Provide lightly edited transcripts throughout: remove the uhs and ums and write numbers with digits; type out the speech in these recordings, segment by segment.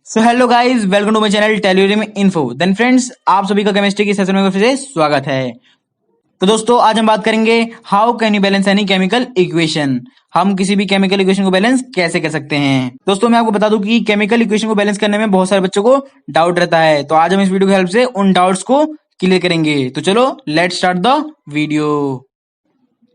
So hello guys, welcome to my channel Tellurium Info. Then friends, आप सभी का chemistry की सेशन में फिर से स्वागत है। तो दोस्तों, आज हम बात करेंगे how can you balance any chemical equation. हम किसी भी केमिकल इक्वेशन को बैलेंस कैसे कर सकते हैं। दोस्तों, मैं आपको बता दूं कि केमिकल इक्वेशन को बैलेंस करने में बहुत सारे बच्चों को डाउट रहता है। तो आज हम इस वीडियो की हेल्प से उन डाउट्स को क्लियर करेंगे। तो चलो लेट्स स्टार्ट द वीडियो।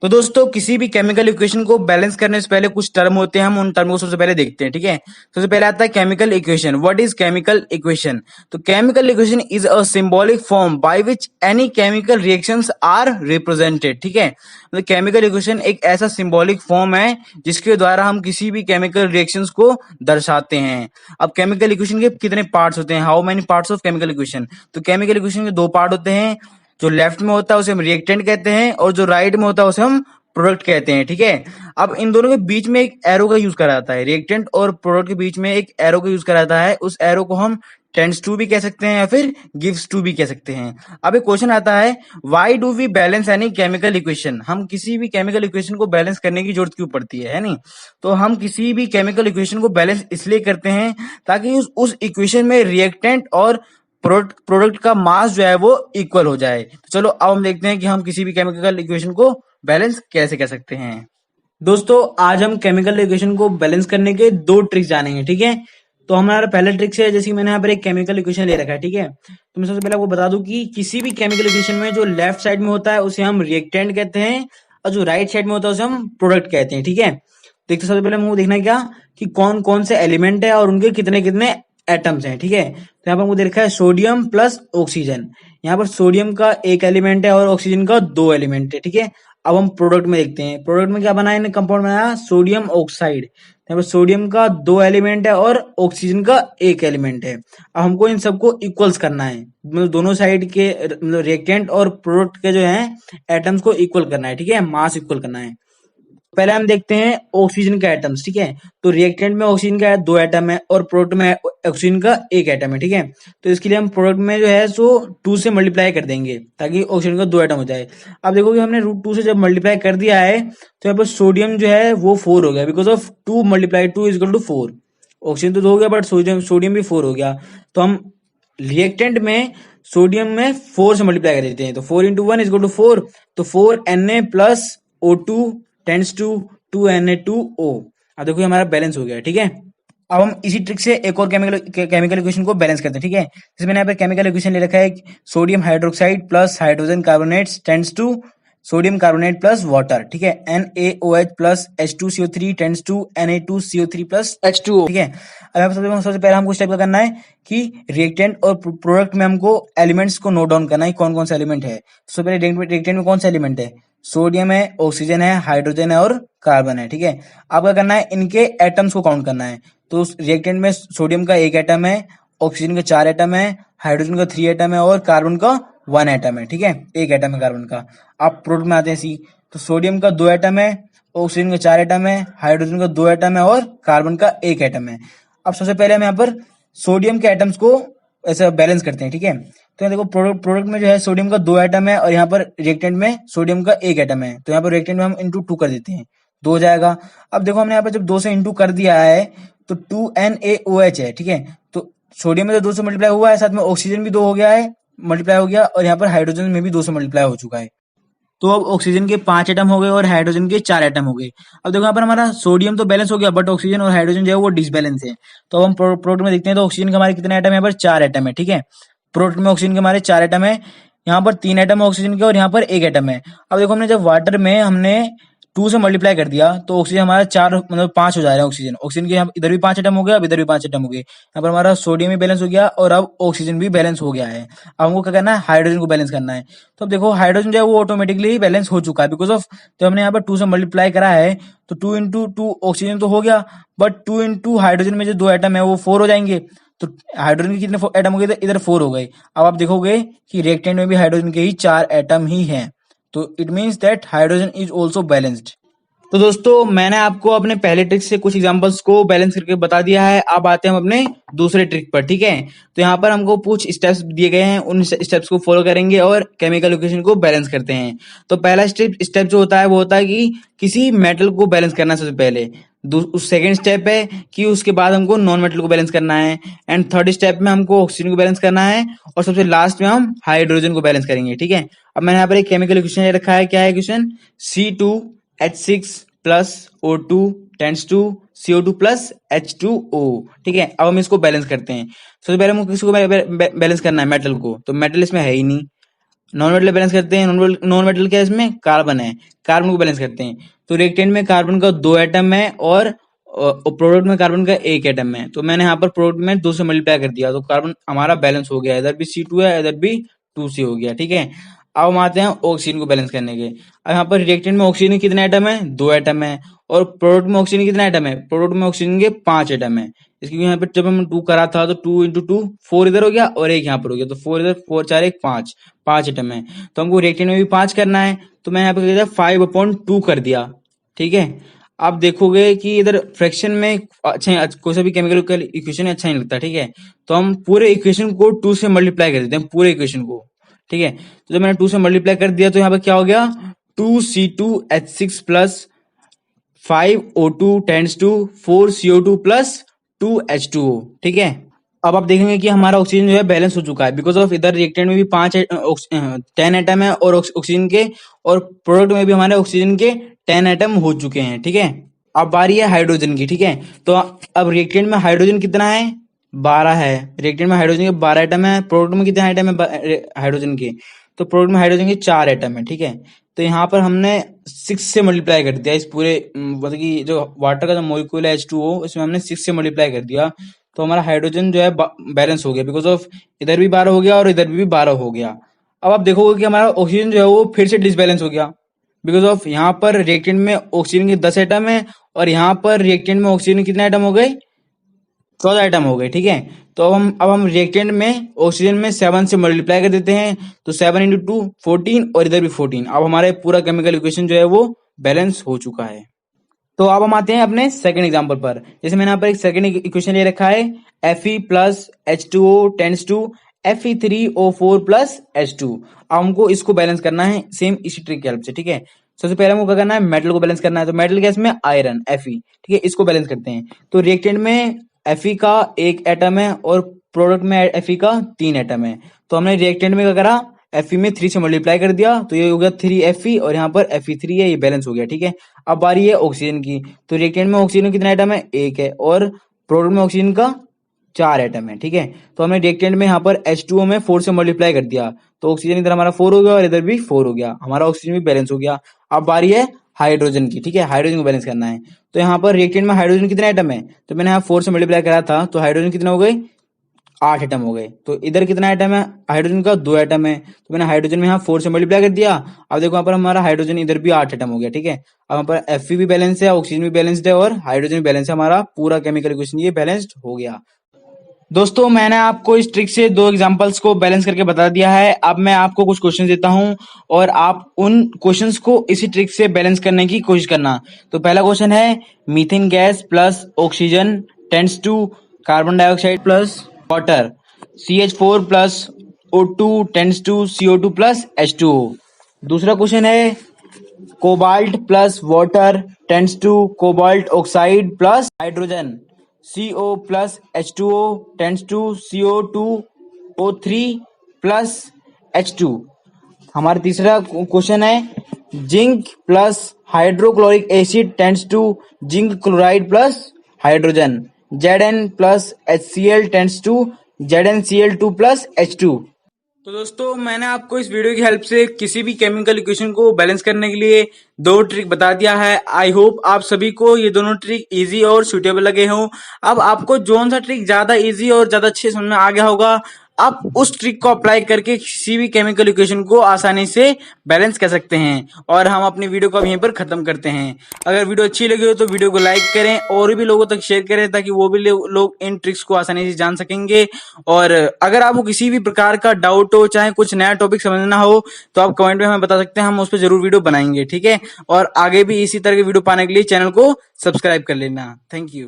तो दोस्तों, किसी भी केमिकल इक्वेशन को बैलेंस करने से पहले कुछ टर्म होते हैं, हम उन टर्म को सबसे पहले देखते हैं। ठीक है, सबसे पहले आता है chemical equation. What is chemical equation? तो chemical equation is a symbolic form by which any chemical reactions are represented. ठीक है, मतलब केमिकल इक्वेशन एक ऐसा सिंबॉलिक फॉर्म है जिसके द्वारा हम किसी भी केमिकल रिएक्शंस को दर्शाते हैं। अब केमिकल इक्वेशन के कितने पार्ट्स होते हैं? How many parts of chemical equation? तो केमिकल इक्वेशन के दो पार्ट होते हैं। जो लेफ्ट में होता है उसे हम रिएक्टेंट कहते हैं और जो राइट में होता है उसे हम प्रोडक्ट कहते हैं। ठीक है, अब इन दोनों के बीच में एक एरो का यूज करा जाता है। रिएक्टेंट और प्रोडक्ट के बीच में एक एरो का यूज करा जाता है। उस एरो को हम टेंड्स टू भी कह सकते हैं या फिर गिव्स टू भी कह सकते हैं। अब एक क्वेश्चन आता है, why do we balance any chemical equation? हम किसी भी केमिकल इक्वेशन को बैलेंस करने की जरूरत क्यों पड़ती है नहीं? तो हम किसी भी केमिकल इक्वेशन को बैलेंस इसलिए करते हैं ताकि उस इक्वेशन में रिएक्टेंट और प्रोडक्ट का मास जो है वो इक्वल हो जाए। तो चलो अब हम देखते हैं कि हम किसी भी केमिकल इक्वेशन को बैलेंस कैसे कर सकते हैं। दोस्तों, आज हम केमिकल इक्वेशन को बैलेंस करने के दो ट्रिक्स जानेंगे। ठीक है, तो हमारा पहला ट्रिक है, जैसे कि मैंने यहाँ पर एक केमिकल इक्वेशन ले रखा है। ठीक है, तो मैं सबसे पहले आपको बता दूं कि किसी भी केमिकल इक्वेशन में जो लेफ्ट साइड में होता है उसे हम रिएक्टेंट कहते हैं और जो राइट साइड में होता है उसे हम प्रोडक्ट कहते हैं। ठीक है, तो एक तो सबसे पहले हमको देखना है क्या कि कौन कौन से एलिमेंट है और उनके कितने कितने एटम्स हैं। ठीक है, तो यहाँ पर हमको दे रखा है सोडियम प्लस ऑक्सीजन। यहाँ पर सोडियम का एक एलिमेंट है और ऑक्सीजन का दो एलिमेंट है। ठीक है, अब हम प्रोडक्ट में देखते हैं। प्रोडक्ट में क्या बनाया इन्हें? कंपाउंड बनाया सोडियम ऑक्साइड। यहाँ पर सोडियम का दो एलिमेंट है और ऑक्सीजन का एक एलिमेंट है। अब हमको इन सबको इक्वल्स करना है, मतलब दोनों साइड के मतलब रिएक्टेंट और प्रोडक्ट के जो है एटम्स को इक्वल करना है। ठीक है, मास इक्वल करना है। पहले हम देखते हैं ऑक्सीजन का एटम्स। ठीक है, तो रिएक्टेंट में ऑक्सीजन का दो एटम है और प्रोडक्ट में ऑक्सीजन का एक एटम है। ठीक है, तो इसके लिए हम प्रोडक्ट में जो है सो 2 से मल्टीप्लाई कर देंगे ताकि ऑक्सीजन का दो एटम हो जाए। अब देखो कि हमने √2 से जब मल्टीप्लाई कर दिया है तो यहाँ पर सोडियम जो है वो 4 हो गया, because of 2 multiply 2 is equal to 4। Oxygen तो 2 हो गया बट सोडियम भी 4 हो गया। तो हम रिएक्टेंट में सोडियम में 4 से मल्टीप्लाई कर देते हैं, तो 4 इंटू 1 इज इक्वल टू 4। तो 4Na plus O2 tends to 2Na2O। अब देखो हमारा बैलेंस हो गया। ठीक है, अब हम इसी ट्रिक से एक और केमिकल इक्वेशन को बैलेंस करते हैं। ठीक है, जैसे मैंने यहाँ पे केमिकल इक्वेशन ले रखा है, sodium hydroxide plus hydrogen carbonate tends to sodium carbonate plus water. ठीक है, NaOH plus H2CO3 tends to Na2CO3 plus H2O। ठीक है, अब सबसे पहले हमको स्टेप क्या करना है कि रिएक्टेंट और प्रोडक्ट में हमको एलिमेंट्स को नोट डाउन करना है, कौन कौन से एलिमेंट है। सबसे पहले रिएक्टेंट में कौन सा एलिमेंट है? सोडियम है, ऑक्सीजन है, हाइड्रोजन है और कार्बन है। ठीक है, अब क्या करना है, इनके एटम्स को काउंट करना है। तो रिएक्टेंट में सोडियम का एक एटम है, ऑक्सीजन का 4 एटम है, हाइड्रोजन का 3 एटम है और कार्बन का 1 एटम है। ठीक है, एक एटम है कार्बन का। अब प्रोडक्ट में आते हैं सी, तो सोडियम का 2 एटम है, ऑक्सीजन का 4 एटम है, हाइड्रोजन का 2 एटम है और कार्बन का 1 एटम है। अब सबसे पहले हम यहाँ पर सोडियम के एटम्स को ऐसा बैलेंस करते हैं। ठीक है, तो यहाँ देखो प्रोडक्ट में जो है सोडियम का 2 एटम है और यहाँ पर रिएक्टेंट में सोडियम का 1 एटम है। तो यहाँ पर रिएक्टेंट में हम इंटू 2 कर देते हैं, 2 हो जाएगा। अब देखो हमने यहाँ पर जब 2 से इंटू कर दिया है तो 2NaOH है। ठीक है, तो सोडियम में तो 2 से मल्टीप्लाई हुआ है, साथ में ऑक्सीजन भी 2 हो गया है, मल्टीप्लाई हो गया, और यहाँ पर हाइड्रोजन में भी 2 से मल्टीप्लाई हो चुका है। तो अब ऑक्सीजन के 5 एटम हो गए और हाइड्रोजन के 4 एटम हो गए। अब देखो यहाँ पर हमारा सोडियम तो बैलेंस हो गया बट ऑक्सीजन और हाइड्रोजन जो है वो डिसबैलेंस है। तो अब हम प्रोडक्ट में देखते हैं, तो ऑक्सीजन के हमारे कितने एटम है? यहाँ पर 4 एटम है। ठीक है, प्रोडक्ट में ऑक्सीजन के हमारे 4 एटम है, यहाँ पर 3 एटम है ऑक्सीजन के और यहाँ पर 1 एटम है। अब देखो हमने जब वाटर में हमने 2 से मल्टीप्लाई कर दिया तो ऑक्सीजन हमारा 4 मतलब 5 हो जा रहा है। ऑक्सीजन के यहाँ इधर भी 5 एटम हो गया, अब इधर भी 5 एटम हो गए। यहाँ पर हमारा सोडियम भी बैलेंस हो गया और अब ऑक्सीजन भी बैलेंस हो गया है। अब हमको क्या करना है? हाइड्रोजन को बैलेंस करना है। तो अब देखो हाइड्रोजन जो है वो ऑटोमेटिकली ही बैलेंस हो चुका है, बिकॉज ऑफ तो हमने यहाँ पर 2 से मल्टीप्लाई करा है, तो 2 इंटू 2 ऑक्सीजन तो हो गया, बट 2 इंटू हाइड्रोजन में जो 2 एटम है वो 4 हो जाएंगे। तो हाइड्रोजन के कितने एटम हो गए? इधर 4 हो गए। अब आप देखोगे कि रिएक्टेंट में भी हाइड्रोजन के ही 4 एटम ही हैं, तो it means that hydrogen is also balanced. तो दोस्तों, मैंने आपको अपने पहले ट्रिक से कुछ एग्जांपल्स को बैलेंस करके बता दिया है। अब आते हैं हम अपने दूसरे ट्रिक पर। ठीक है, तो यहाँ पर हमको कुछ स्टेप्स दिए गए हैं, उन स्टेप्स को फॉलो करेंगे और केमिकल इक्वेशन को बैलेंस करते हैं। तो पहला स्टेप जो होता है वो होता है कि किसी मेटल को बैलेंस करना। सबसे पहले उस सेकंड स्टेप है कि उसके बाद हमको नॉन मेटल को बैलेंस करना है, एंड थर्ड स्टेप में हमको ऑक्सीजन को बैलेंस करना है, और सबसे लास्ट में हम हाइड्रोजन को बैलेंस करेंगे। ठीक है, अब मैंने यहाँ पर एक केमिकल इक्वेशन ले रखा है। क्या है question? C2H6 plus O2 tends to CO2 plus H2O। ठीक है, अब हम इसको बैलेंस करते हैं। सबसे पहले हमको किसको बैलेंस करना है? मेटल को। तो मेटल इसमें है ही नहीं, नॉन मेटल बैलेंस करते हैं। नॉन मेटल क्या है? इसमें कार्बन है, कार्बन को बैलेंस करते हैं। तो रिएक्टेंट में कार्बन का 2 एटम है और प्रोडक्ट में कार्बन का 1 एटम है। तो मैंने यहाँ पर प्रोडक्ट में 2 से मल्टीप्लाई कर दिया, तो कार्बन हमारा बैलेंस हो गया। इधर भी C2 है, इधर भी 2C हो गया। ठीक है, अब हम आते हैं ऑक्सीजन को बैलेंस करने के। अब यहाँ पर रिएक्टेंट में ऑक्सीजन के कितने एटम है? 2 एटम है, और प्रोडक्ट में ऑक्सीजन के कितने एटम है? प्रोडक्ट में ऑक्सीजन के 5 एटम है। इसकी यहाँ पे जब हम 2 करा था तो 2 इंटू 2 4 इधर हो गया और 1 यहाँ पर हो गया, तो 4 इधर, 4 4 1 5 एटम है। तो हमको रिएक्टेंट में भी 5 करना है, तो मैं यहाँ पे 5/2 कर दिया। ठीक है, आप देखोगे कि इधर फ्रैक्शन में अच्छा कोई सा भी केमिकल इक्वेशन अच्छा नहीं लगता। ठीक है, तो हम पूरे इक्वेशन को 2 से मल्टीप्लाई कर देते हैं, पूरे इक्वेशन को। ठीक है, तो जब मैंने 2 से मल्टीप्लाई कर दिया तो यहाँ पर क्या हो गया? 2C2H6 plus 5O2 tends to 4CO2 plus 2H2O। ठीक है, अब आप देखेंगे कि हमारा ऑक्सीजन जो है बैलेंस हो चुका है, बिकॉज ऑफ इधर रिएक्टेंट में भी 10 एटम है और ऑक्सीजन के, और प्रोडक्ट में भी हमारे ऑक्सीजन के 10 एटम हो चुके हैं। ठीक है, अब बारी है हाइड्रोजन की। ठीक है, तो अब रिएक्टेंट में हाइड्रोजन कितना है? 12 है। रिएक्टेंट में हाइड्रोजन के 12 एटम है, प्रोडक्ट में कितने एटम है हाइड्रोजन के? तो प्रोडक्ट में हाइड्रोजन के 4 एटम है। ठीक है, तो यहाँ पर हमने 6 से मल्टीप्लाई कर दिया इस पूरे, मतलब कि जो वाटर का जो मॉलिक्यूल है H2O, इसमें हमने 6 से मल्टीप्लाई कर दिया, तो हमारा हाइड्रोजन जो है बैलेंस हो गया, बिकॉज ऑफ इधर भी 12 हो गया और इधर भी 12 हो गया। अब आप देखोगे कि हमारा ऑक्सीजन जो है वो फिर से डिसबैलेंस हो गया, बिकॉज ऑफ यहाँ पर रिएक्टेंट में ऑक्सीजन के 10 एटम है और यहाँ पर रिएक्टेंट में ऑक्सीजन कितने एटम हो गए? 14 आइटम हो गए। ठीक है, तो अब हम रिएक्टेंट में ऑक्सीजन में 7 से मल्टीप्लाई कर देते हैं, तो 7 इंटू 2 14 और इधर भी 14। अब हमारे पूरा केमिकल इक्वेशन जो है वो बैलेंस हो चुका है। तो अब हम आते हैं अपने सेकंड एग्जांपल पर। जैसे मैंने यहाँ पर एक सेकंड इक्वेशन ले रखा है, Fe plus H2O tends to Fe3O4 plus H2। अब हमको इसको बैलेंस करना है सेम इसी ट्रिक की हेल्प से। ठीक है, सबसे पहले हमको क्या करना है? मेटल को बैलेंस करना है। तो मेटल गैस में आयरन Fe। ठीक है, इसको बैलेंस करते हैं। तो रिएक्टेंट में Fe का 1 एटम है और प्रोडक्ट में Fe का 3 एटम है। तो हमने रिएक्टेंट में क्या करा? Fe में 3 से मल्टीप्लाई कर दिया, तो ये हो गया 3Fe और यहाँ पर Fe3 है, ये बैलेंस हो गया। ठीक है, अब बारी है ऑक्सीजन की। तो रिएक्टेंट में ऑक्सीजन कितना एटम है? 1 है, और प्रोडक्ट में ऑक्सीजन का 4 एटम है। ठीक है, तो हमने रिएक्टेंट में यहाँ पर H2O में 4 से मल्टीप्लाई कर दिया, तो ऑक्सीजन इधर हमारा 4 हो गया और इधर भी 4 हो गया, हमारा ऑक्सीजन भी बैलेंस हो गया। अब बारी है हाइड्रोजन की। ठीक है, हाइड्रोजन को बैलेंस करना है। तो यहाँ पर रिएक्टेंट में हाइड्रोजन कितने एटम है? तो मैंने यहाँ 4 से मल्टीप्लाई करा था, तो हाइड्रोजन कितने हो गए? 8 एटम हो गए। तो इधर कितना एटम है? हाइड्रोजन का 2 एटम है, तो मैंने हाइड्रोजन में यहाँ 4 से मल्टीप्लाई कर दिया। अब देखो यहाँ पर हमारा हाइड्रोजन इधर भी 8 एटम हो गया। ठीक है, अब यहाँ पर Fe भी बैलेंस है, ऑक्सीजन भी बैलेंस्ड है और हाइड्रोजन भी बैलेंस है। हमारा पूरा केमिकल इक्वेशन ये बैलेंस्ड हो गया। दोस्तों, मैंने आपको इस ट्रिक से 2 एग्जांपल्स को बैलेंस करके बता दिया है। अब मैं आपको कुछ क्वेश्चन देता हूं और आप उन क्वेश्चंस को इसी ट्रिक से बैलेंस करने की कोशिश करना। तो पहला क्वेश्चन है, methane gas plus oxygen tends to carbon dioxide plus water, CH4 plus O2 tends to CO2 plus H2O। दूसरा क्वेश्चन है, cobalt plus water tends to cobalt oxide plus hydrogen, CO plus H2O tends to CO2O3 plus H2। हमारा तीसरा question है, zinc plus hydrochloric acid tends to zinc chloride plus hydrogen, Zn plus HCl tends to ZnCl2 plus H2। तो दोस्तों, मैंने आपको इस video की help से किसी भी केमिकल इक्वेशन को बैलेंस करने के लिए 2 ट्रिक बता दिया है। आई होप आप सभी को ये दोनों ट्रिक इजी और सुटेबल लगे हों। अब आपको कौन सा ट्रिक ज्यादा इजी और ज्यादा अच्छे समझ में आ गया होगा, आप उस ट्रिक को अप्लाई करके किसी भी केमिकल इक्वेशन को आसानी से बैलेंस कर सकते हैं। और हम अपनी वीडियो को यहीं पर खत्म करते हैं। अगर वीडियो अच्छी लगी हो तो वीडियो को लाइक करें और भी लोगों तक शेयर करें, ताकि वो भी लोग इन ट्रिक्स को आसानी से जान सकेंगे। और अगर आपको किसी भी प्रकार का डाउट हो, चाहे कुछ नया टॉपिक समझना हो, तो आप कमेंट में हमें बता सकते हैं, हम उस पर जरूर वीडियो बनाएंगे। ठीक है, और आगे भी इसी तरह के वीडियो पाने के लिए चैनल को सब्सक्राइब कर लेना। Thank you.